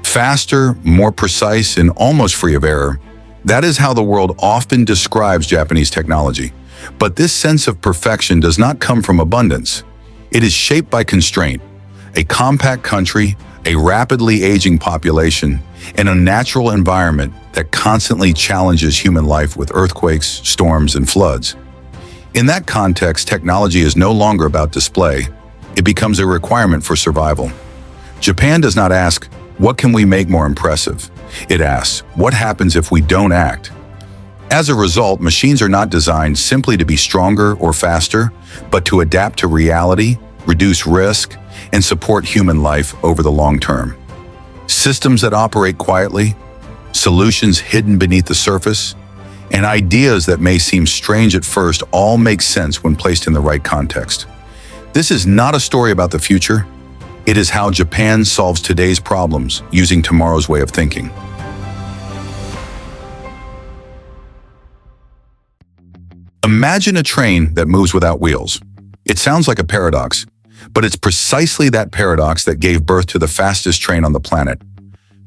Faster, more precise, and almost free of error. That is how the world often describes Japanese technology. But this sense of perfection does not come from abundance. It is shaped by constraint. A compact country, a rapidly aging population, and a natural environment that constantly challenges human life with earthquakes, storms, and floods. In that context, technology is no longer about display. It becomes a requirement for survival. Japan does not ask, what can we make more impressive? It asks, what happens if we don't act? As a result, machines are not designed simply to be stronger or faster, but to adapt to reality, reduce risk, and support human life over the long term. Systems that operate quietly, solutions hidden beneath the surface, and ideas that may seem strange at first all make sense when placed in the right context. This is not a story about the future. It is how Japan solves today's problems using tomorrow's way of thinking. Imagine a train that moves without wheels. It sounds like a paradox, but it's precisely that paradox that gave birth to the fastest train on the planet.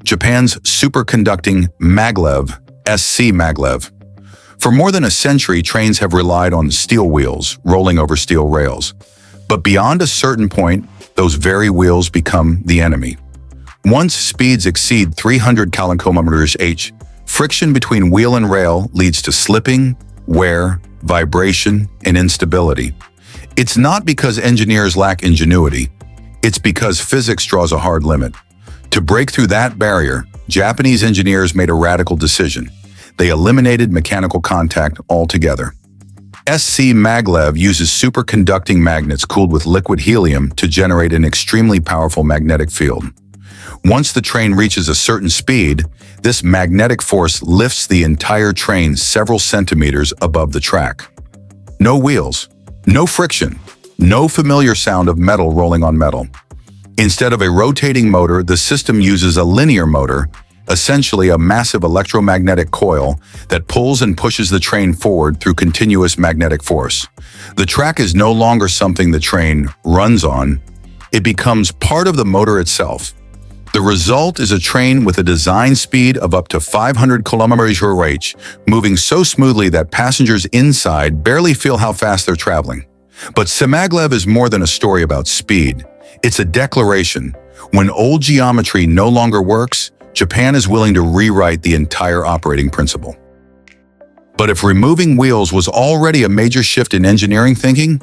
Japan's superconducting Maglev, SC Maglev. For more than a century, trains have relied on steel wheels, rolling over steel rails. But beyond a certain point, those very wheels become the enemy. Once speeds exceed 300 km/h, friction between wheel and rail leads to slipping, wear, vibration, and instability. It's not because engineers lack ingenuity. It's because physics draws a hard limit. To break through that barrier, Japanese engineers made a radical decision. They eliminated mechanical contact altogether. SC Maglev uses superconducting magnets cooled with liquid helium to generate an extremely powerful magnetic field. Once the train reaches a certain speed, this magnetic force lifts the entire train several centimeters above the track. No wheels, no friction, no familiar sound of metal rolling on metal. Instead of a rotating motor, the system uses a linear motor, essentially a massive electromagnetic coil that pulls and pushes the train forward through continuous magnetic force. The track is no longer something the train runs on. It becomes part of the motor itself. The result is a train with a design speed of up to 500 km/h, moving so smoothly that passengers inside barely feel how fast they're traveling. But Maglev is more than a story about speed. It's a declaration. When old geometry no longer works, Japan is willing to rewrite the entire operating principle. But if removing wheels was already a major shift in engineering thinking,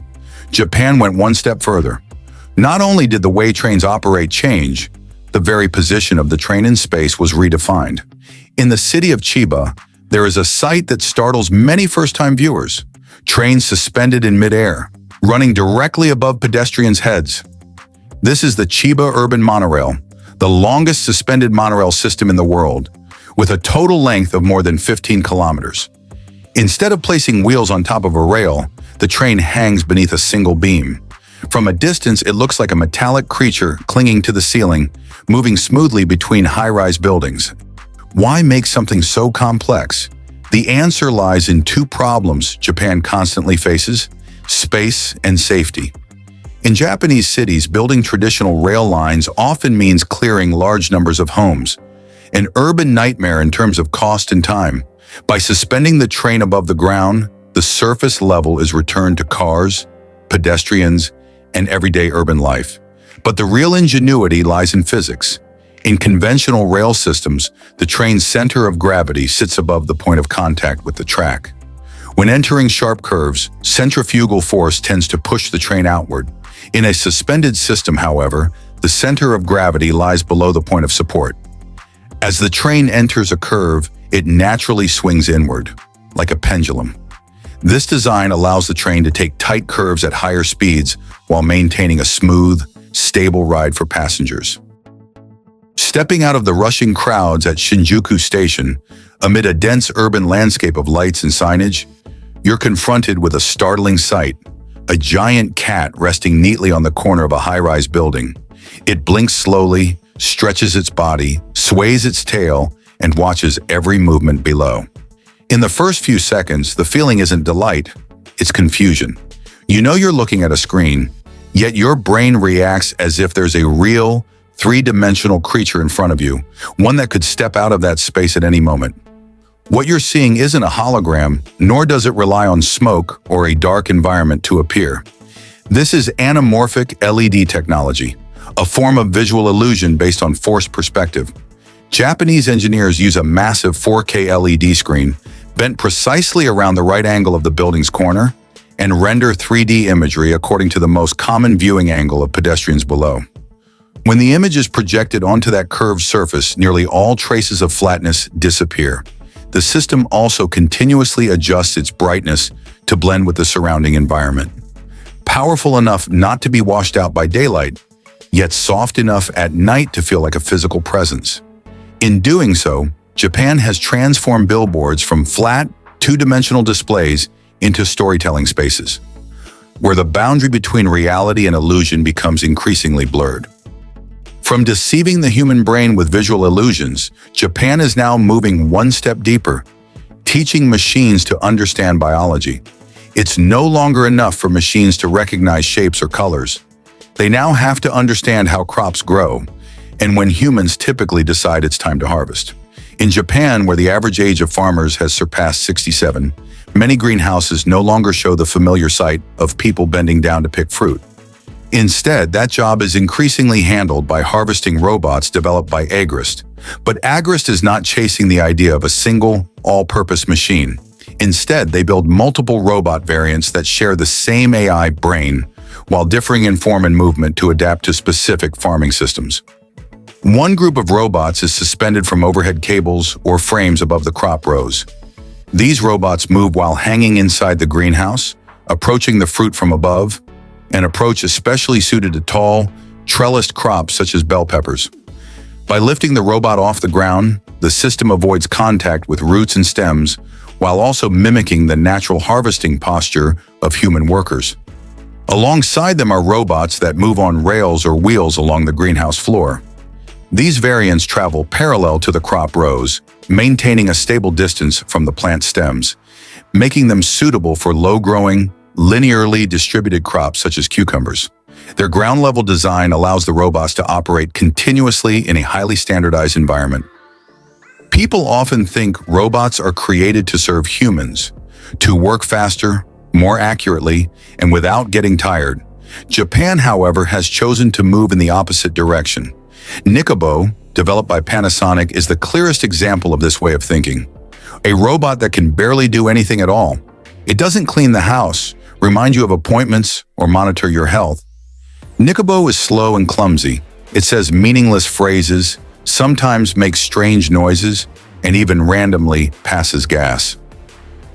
Japan went one step further. Not only did the way trains operate change, the very position of the train in space was redefined. In the city of Chiba, there is a sight that startles many first-time viewers. Trains suspended in midair, running directly above pedestrians' heads. This is the Chiba Urban Monorail, the longest suspended monorail system in the world, with a total length of more than 15 kilometers. Instead of placing wheels on top of a rail, the train hangs beneath a single beam. From a distance, it looks like a metallic creature clinging to the ceiling, moving smoothly between high-rise buildings. Why make something so complex? The answer lies in two problems Japan constantly faces: space and safety. In Japanese cities, building traditional rail lines often means clearing large numbers of homes, an urban nightmare in terms of cost and time. By suspending the train above the ground, the surface level is returned to cars, pedestrians, and everyday urban life. But the real ingenuity lies in physics. In conventional rail systems, the train's center of gravity sits above the point of contact with the track. When entering sharp curves, centrifugal force tends to push the train outward. In a suspended system, however, the center of gravity lies below the point of support. As the train enters a curve, it naturally swings inward, like a pendulum. This design allows the train to take tight curves at higher speeds while maintaining a smooth, stable ride for passengers. Stepping out of the rushing crowds at Shinjuku Station, amid a dense urban landscape of lights and signage, you're confronted with a startling sight: a giant cat resting neatly on the corner of a high-rise building. It blinks slowly, stretches its body, sways its tail, and watches every movement below. In the first few seconds, the feeling isn't delight, it's confusion. You know you're looking at a screen, yet your brain reacts as if there's a real, three-dimensional creature in front of you, one that could step out of that space at any moment. What you're seeing isn't a hologram, nor does it rely on smoke or a dark environment to appear. This is anamorphic LED technology, a form of visual illusion based on forced perspective. Japanese engineers use a massive 4K LED screen, bent precisely around the right angle of the building's corner, and render 3D imagery according to the most common viewing angle of pedestrians below. When the image is projected onto that curved surface, nearly all traces of flatness disappear. The system also continuously adjusts its brightness to blend with the surrounding environment. Powerful enough not to be washed out by daylight, yet soft enough at night to feel like a physical presence. In doing so, Japan has transformed billboards from flat, two-dimensional displays into storytelling spaces, where the boundary between reality and illusion becomes increasingly blurred. From deceiving the human brain with visual illusions, Japan is now moving one step deeper, teaching machines to understand biology. It's no longer enough for machines to recognize shapes or colors. They now have to understand how crops grow, and when humans typically decide it's time to harvest. In Japan, where the average age of farmers has surpassed 67, many greenhouses no longer show the familiar sight of people bending down to pick fruit. Instead, that job is increasingly handled by harvesting robots developed by Agrist. But Agrist is not chasing the idea of a single, all-purpose machine. Instead, they build multiple robot variants that share the same AI brain, while differing in form and movement to adapt to specific farming systems. One group of robots is suspended from overhead cables or frames above the crop rows. These robots move while hanging inside the greenhouse, approaching the fruit from above, an approach especially suited to tall, trellised crops such as bell peppers. By lifting the robot off the ground, the system avoids contact with roots and stems, while also mimicking the natural harvesting posture of human workers. Alongside them are robots that move on rails or wheels along the greenhouse floor. These variants travel parallel to the crop rows, maintaining a stable distance from the plant stems, making them suitable for low-growing, linearly distributed crops such as cucumbers. Their ground-level design allows the robots to operate continuously in a highly standardized environment. People often think robots are created to serve humans, to work faster, more accurately, and without getting tired. Japan, however, has chosen to move in the opposite direction. Nikobo, developed by Panasonic, is the clearest example of this way of thinking. A robot that can barely do anything at all. It doesn't clean the house, remind you of appointments, or monitor your health. Nikobo is slow and clumsy. It says meaningless phrases, sometimes makes strange noises, and even randomly passes gas.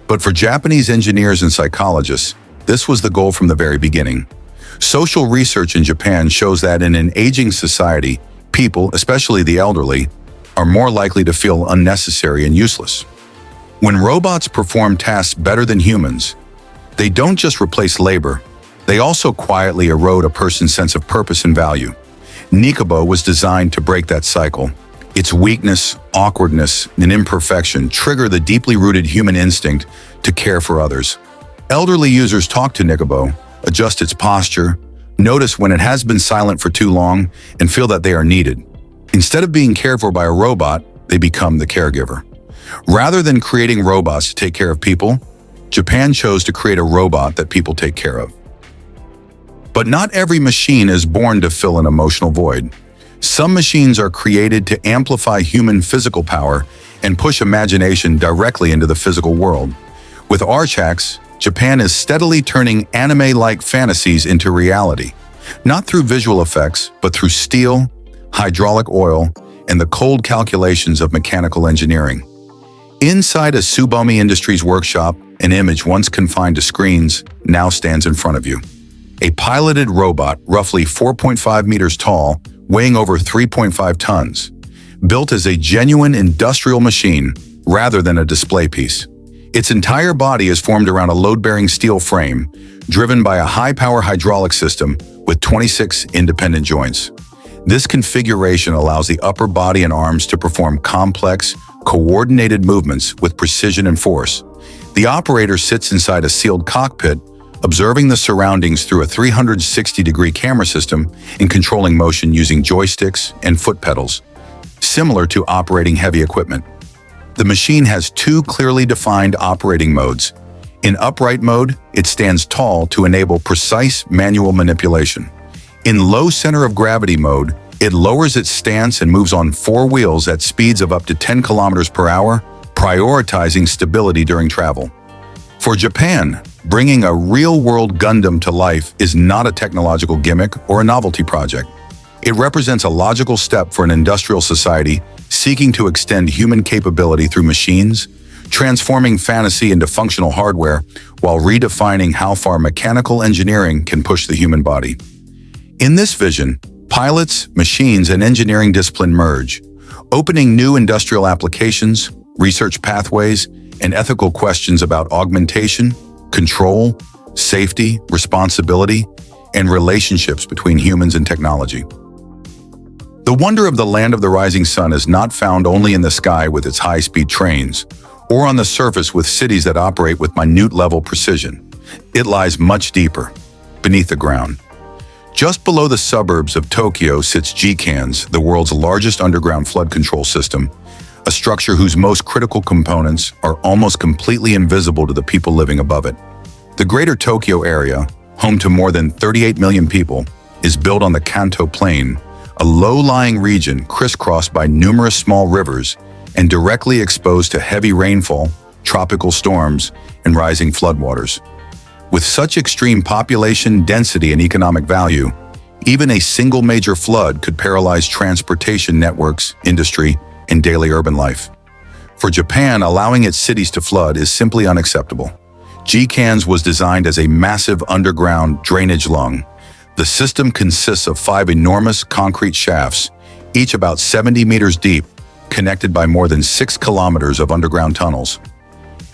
But for Japanese engineers and psychologists, this was the goal from the very beginning. Social research in Japan shows that in an aging society, people, especially the elderly, are more likely to feel unnecessary and useless. When robots perform tasks better than humans, they don't just replace labor, they also quietly erode a person's sense of purpose and value. Nikobo was designed to break that cycle. Its weakness, awkwardness, and imperfection trigger the deeply rooted human instinct to care for others. Elderly users talk to Nikobo, adjust its posture, notice when it has been silent for too long, and feel that they are needed. Instead of being cared for by a robot, they become the caregiver. Rather than creating robots to take care of people, Japan chose to create a robot that people take care of. But not every machine is born to fill an emotional void. Some machines are created to amplify human physical power and push imagination directly into the physical world. With Archax, Japan is steadily turning anime-like fantasies into reality, not through visual effects, but through steel, hydraulic oil, and the cold calculations of mechanical engineering. Inside a Tsubomi Industries workshop, an image once confined to screens now stands in front of you. A piloted robot, roughly 4.5 meters tall, weighing over 3.5 tons, built as a genuine industrial machine rather than a display piece. Its entire body is formed around a load-bearing steel frame, driven by a high-power hydraulic system with 26 independent joints. This configuration allows the upper body and arms to perform complex, coordinated movements with precision and force. The operator sits inside a sealed cockpit, observing the surroundings through a 360-degree camera system and controlling motion using joysticks and foot pedals, similar to operating heavy equipment. The machine has two clearly defined operating modes. In upright mode, it stands tall to enable precise manual manipulation. In low center of gravity mode, it lowers its stance and moves on four wheels at speeds of up to 10 kilometers per hour, prioritizing stability during travel. For Japan, bringing a real-world Gundam to life is not a technological gimmick or a novelty project. It represents a logical step for an industrial society seeking to extend human capability through machines, transforming fantasy into functional hardware while redefining how far mechanical engineering can push the human body. In this vision, pilots, machines, and engineering discipline merge, opening new industrial applications, research pathways, and ethical questions about augmentation, control, safety, responsibility, and relationships between humans and technology. The wonder of the land of the rising sun is not found only in the sky with its high-speed trains, or on the surface with cities that operate with minute-level precision. It lies much deeper, beneath the ground. Just below the suburbs of Tokyo sits GCANS, the world's largest underground flood control system, a structure whose most critical components are almost completely invisible to the people living above it. The Greater Tokyo area, home to more than 38 million people, is built on the Kanto Plain, a low-lying region crisscrossed by numerous small rivers and directly exposed to heavy rainfall, tropical storms, and rising floodwaters. With such extreme population density and economic value, even a single major flood could paralyze transportation networks, industry, and daily urban life. For Japan, allowing its cities to flood is simply unacceptable. GCANS was designed as a massive underground drainage lung. The system consists of 5 enormous concrete shafts, each about 70 meters deep, connected by more than 6 kilometers of underground tunnels.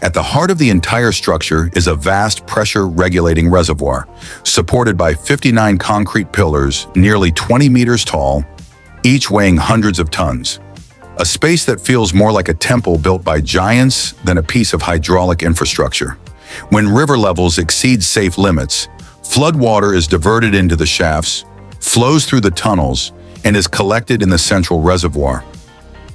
At the heart of the entire structure is a vast pressure-regulating reservoir, supported by 59 concrete pillars nearly 20 meters tall, each weighing hundreds of tons. A space that feels more like a temple built by giants than a piece of hydraulic infrastructure. When river levels exceed safe limits, flood water is diverted into the shafts, flows through the tunnels, and is collected in the central reservoir.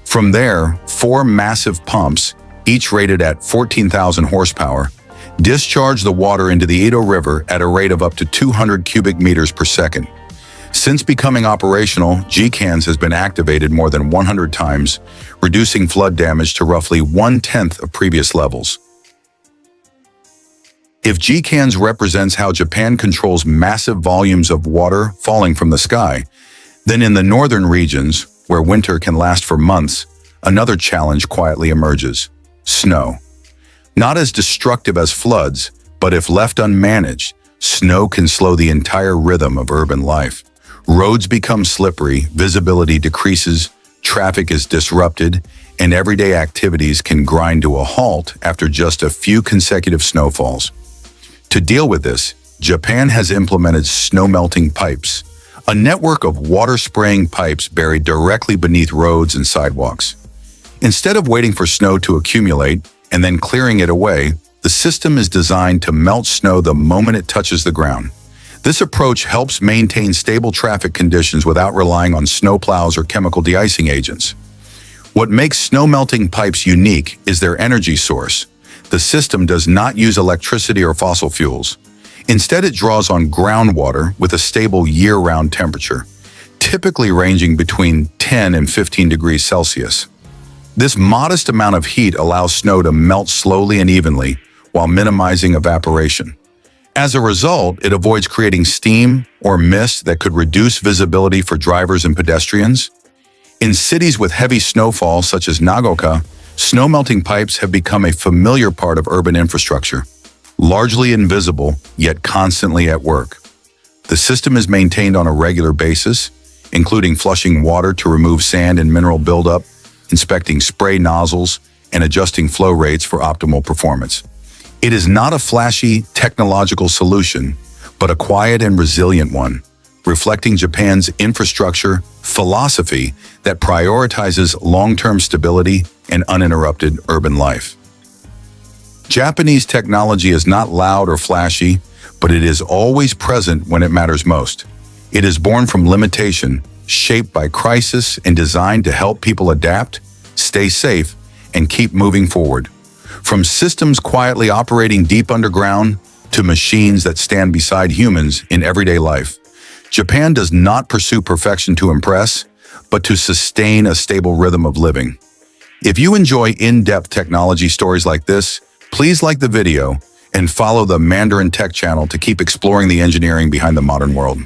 From there, 4 massive pumps, each rated at 14,000 horsepower, discharge the water into the Edo River at a rate of up to 200 cubic meters per second. Since becoming operational, GCANS has been activated more than 100 times, reducing flood damage to roughly 1/10 of previous levels. If GCANS represents how Japan controls massive volumes of water falling from the sky, then in the northern regions, where winter can last for months, another challenge quietly emerges: snow. Not as destructive as floods, but if left unmanaged, snow can slow the entire rhythm of urban life. Roads become slippery, visibility decreases, traffic is disrupted, and everyday activities can grind to a halt after just a few consecutive snowfalls. To deal with this, Japan has implemented snow-melting pipes, a network of water-spraying pipes buried directly beneath roads and sidewalks. Instead of waiting for snow to accumulate and then clearing it away, the system is designed to melt snow the moment it touches the ground. This approach helps maintain stable traffic conditions without relying on snowplows or chemical de-icing agents. What makes snow-melting pipes unique is their energy source. The system does not use electricity or fossil fuels. Instead, it draws on groundwater with a stable year-round temperature, typically ranging between 10 and 15 degrees Celsius. This modest amount of heat allows snow to melt slowly and evenly while minimizing evaporation. As a result, it avoids creating steam or mist that could reduce visibility for drivers and pedestrians. In cities with heavy snowfall such as Nagaoka, snow-melting pipes have become a familiar part of urban infrastructure, largely invisible yet constantly at work. The system is maintained on a regular basis, including flushing water to remove sand and mineral buildup, inspecting spray nozzles, and adjusting flow rates for optimal performance. It is not a flashy technological solution, but a quiet and resilient one, reflecting Japan's infrastructure philosophy that prioritizes long-term stability and uninterrupted urban life. Japanese technology is not loud or flashy, but it is always present when it matters most. It is born from limitation, shaped by crisis, and designed to help people adapt, stay safe, and keep moving forward. From systems quietly operating deep underground to machines that stand beside humans in everyday life, Japan does not pursue perfection to impress, but to sustain a stable rhythm of living. If you enjoy in-depth technology stories like this, please like the video and follow the Mandarin Tech channel to keep exploring the engineering behind the modern world.